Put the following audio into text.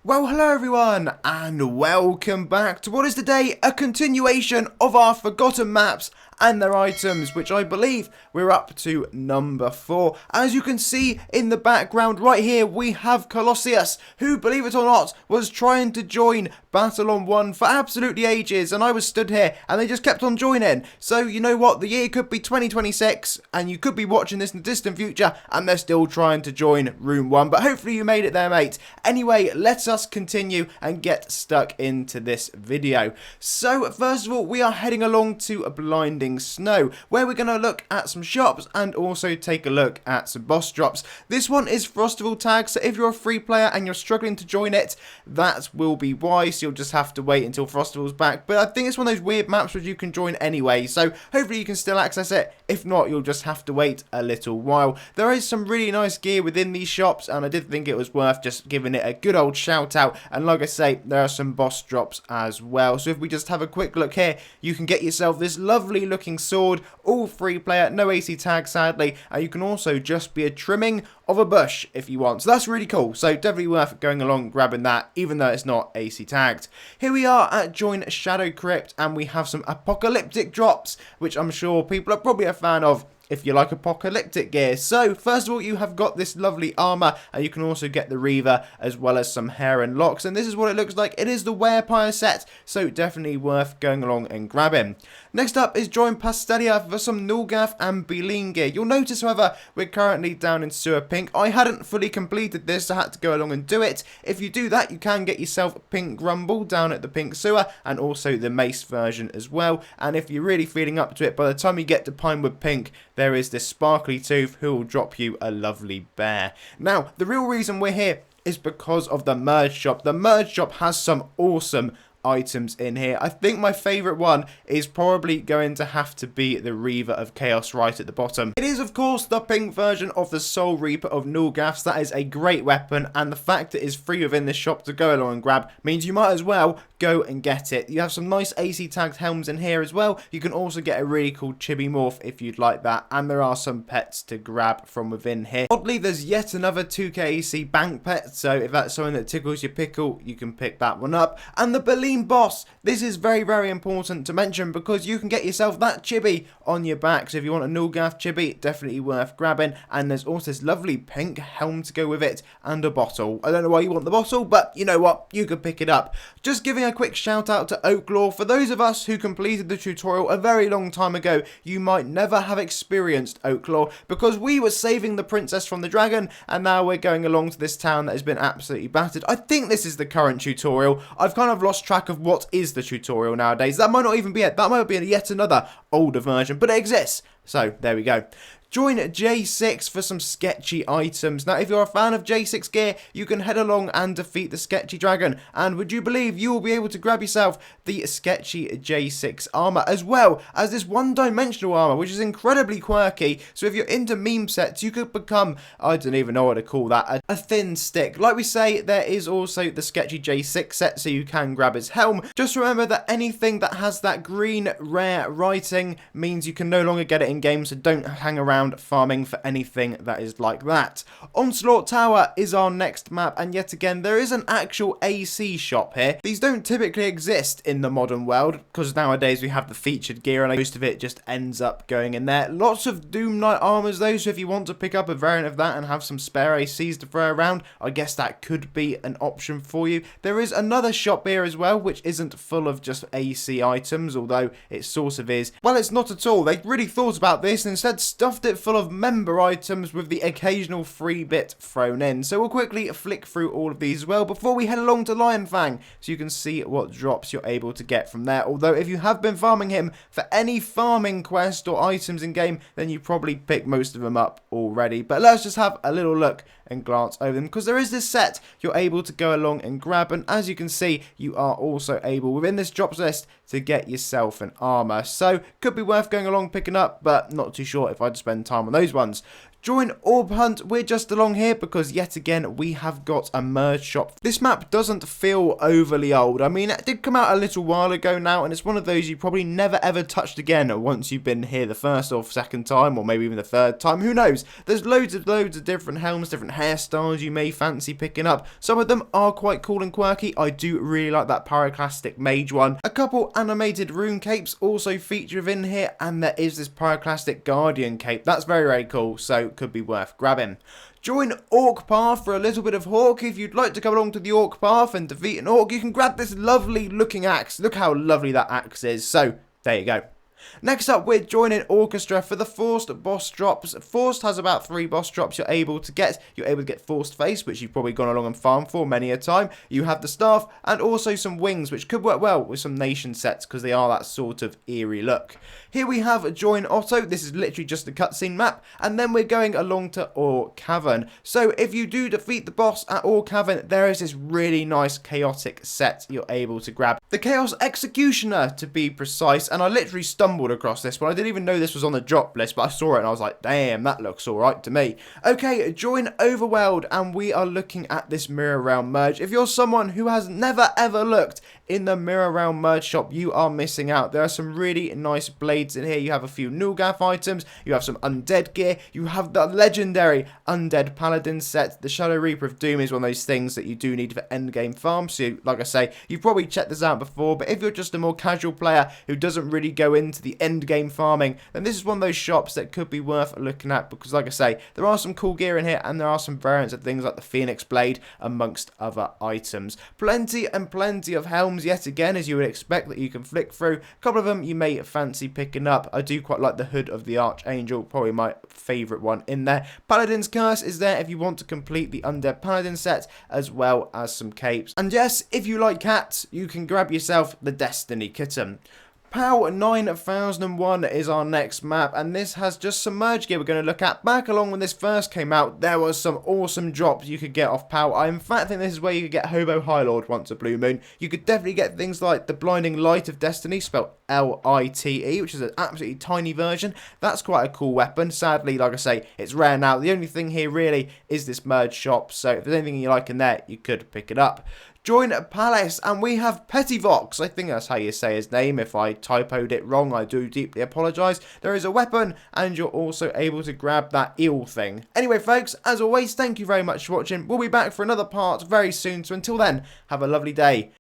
Well, hello everyone, and welcome back to what is today a continuation of our Forgotten Maps and their items, which I believe we're up to number 4. As you can see in the background right here, we have Colossus, who, believe it or not, was trying to join Battle on 1 for absolutely ages, and I was stood here, and they just kept on joining. So, you know what, the year could be 2026, and you could be watching this in the distant future, and they're still trying to join Room 1, but hopefully you made it there, mate. Anyway, let us continue and get stuck into this video. So, first of all, we are heading along to blindingsnow, where we're going to look at some shops and also take a look at some boss drops. This one is Frostival tag, so if you're a free player and you're struggling to join it, that will be why, so you'll just have to wait until Frostival's back. But I think it's one of those weird maps which you can join anyway, so hopefully you can still access it. If not, you'll just have to wait a little while. There is some really nice gear within these shops, and I did think it was worth just giving it a good old shout out. And like I say, there are some boss drops as well. So if we just have a quick look here, you can get yourself this lovely looking sword, all free player, no AC tag sadly, and you can also just be a trimming of a bush if you want. So that's really cool. So definitely worth going along grabbing that, even though it's not AC tagged. Here we are at Join Shadowcrypt, and we have some apocalyptic drops, which I'm sure people are probably a fan of if you like apocalyptic gear. So first of all, you have got this lovely armor, and you can also get the Reaver as well as some hair and locks, and this is what it looks like. It is the Werepire set, so definitely worth going along and grabbing. Next up is Join Pastelia for some Nulgath and Beline gear. You'll notice, however, we're currently down in sewerpink. I hadn't fully completed this, so I had to go along and do it. If you do that, you can get yourself pink Grumble down at the pink sewer, and also the mace version as well. And if you're really feeling up to it, by the time you get to pinewoodpink, there is this sparkly tooth who will drop you a lovely bear. Now, the real reason we're here is because of the merge shop. The merge shop has some awesome items in here. I think my favourite one is probably going to have to be the Reaver of Chaos right at the bottom. It is, of course, the pink version of the SoulReaper of Nulgath. So that is a great weapon, and the fact it is free within this shop to go along and grab means you might as well go and get it. You have some nice AC tagged helms in here as well. You can also get a really cool chibi morph if you'd like that, and there are some pets to grab from within here. Oddly, there's yet another 2k AC bank pet, so if that's something that tickles your pickle, you can pick that one up. And the Beline boss, this is very important to mention because you can get yourself that chibi on your back. So if you want a Nulgath chibi, definitely worth grabbing. And there's also this lovely pink helm to go with it and a bottle. I don't know why you want the bottle, but you know what, you could pick it up. Just giving a quick shout out to oaklore. For those of us who completed the tutorial a very long time ago, you might never have experienced oaklore because we were saving the princess from the dragon, and now we're going along to this town that has been absolutely battered. I think this is the current tutorial. I've kind of lost track of what is the tutorial nowadays. That might not even be it. That might be yet another older version, but it exists. So there we go. Join J6 for some sketchy items. Now, if you're a fan of J6 gear, you can head along and defeat the Sketchy Dragon. And would you believe you will be able to grab yourself the Sketchy J6 armor, as well as this one-dimensional armor, which is incredibly quirky. So if you're into meme sets, you could become, I don't even know what to call that, a thin stick. Like we say, there is also the Sketchy J6 set, so you can grab his helm. Just remember that anything that has that green rare writing means you can no longer get it in game, so don't hang around farming for anything that is like that. Onslaught Tower is our next map, and yet again there is an actual AC shop here. These don't typically exist in the modern world because nowadays we have the featured gear and most of it just ends up going in there. Lots of Doom Knight armors though, so if you want to pick up a variant of that and have some spare ACs to throw around, I guess that could be an option for you. There is another shop here as well, which isn't full of just AC items, although it sort of is. Well, it's not at all. They really thought about this and instead stuffed it full of member items with the occasional free bit thrown in. So we'll quickly flick through all of these as well before we head along to Lionfang, so you can see what drops you're able to get from there. Although if you have been farming him for any farming quest or items in game, then you probably picked most of them up already. But let's just have a little look and glance over them, because there is this set you're able to go along and grab, and as you can see, you are also able within this drops list to get yourself an armor. So could be worth going along picking up, but not too sure if I'd spend time on those ones. Join Orbhunt, we're just along here because yet again we have got a merge shop. This map doesn't feel overly old. I mean, it did come out a little while ago now, and it's one of those you probably never ever touched again once you've been here the first or second time, or maybe even the third time, who knows. There's loads of different helms, different hairstyles you may fancy picking up. Some of them are quite cool and quirky. I do really like that pyroclastic mage one. A couple animated rune capes also feature within here, and there is this pyroclastic guardian cape. That's very, very cool, so could be worth grabbing. Join Orc Path for a little bit of Hawk. If you'd like to come along to the Orc Path and defeat an Orc, you can grab this lovely looking axe. Look how lovely that axe is. So, there you go. Next up, we're joining Orchestra for the Forced boss drops. Forced has about 3 boss drops you're able to get. You're able to get Forced Face, which you've probably gone along and farmed for many a time. You have the Staff, and also some Wings, which could work well with some nation sets, because they are that sort of eerie look. Here we have Join Otto. This is literally just a cutscene map, and then we're going along to Ore Cavern. So if you do defeat the boss at Ore Cavern, there is this really nice chaotic set you're able to grab. The Chaos Executioner, to be precise, and I literally stumbled across this one. I didn't even know this was on the drop list, but I saw it and I was like, damn, that looks alright to me. Okay, join Overworld, and we are looking at this Mirror Realm merge. If you're someone who has never ever looked in the Mirror Realm merge shop, you are missing out. There are some really nice blades in here. You have a few Nulgath items, you have some undead gear, you have the legendary Undead Paladin set. The ShadowReaper of Doom is one of those things that you do need for endgame farm, so like I say, you've probably checked this out before, but if you're just a more casual player who doesn't really go into the end game farming, then this is one of those shops that could be worth looking at, because like I say, there are some cool gear in here, and there are some variants of things like the Phoenix Blade amongst other items. Plenty and plenty of helms yet again, as you would expect, that you can flick through. A couple of them you may fancy picking up. I do quite like the Hood of the Archangel, probably my favourite one in there. Paladin's Curse is there if you want to complete the Undead Paladin set, as well as some capes. And yes, if you like cats, you can grab yourself the Destiny Kitten. POW 9001 is our next map, and this has just some merge gear we're going to look at. Back along when this first came out, there was some awesome drops you could get off POW. I in fact think this is where you could get Hobo High Lord once a blue moon. You could definitely get things like the Blinding Light of Destiny, spelled L-I-T-E, which is an absolutely tiny version. That's quite a cool weapon. Sadly, like I say, it's rare now. The only thing here really is this merge shop, so if there's anything you like in there, you could pick it up. Join Palace, and we have Pettyvox. I think that's how you say his name. If I typoed it wrong, I do deeply apologise. There is a weapon, and you're also able to grab that eel thing. Anyway, folks, as always, thank you very much for watching. We'll be back for another part very soon, so until then, have a lovely day.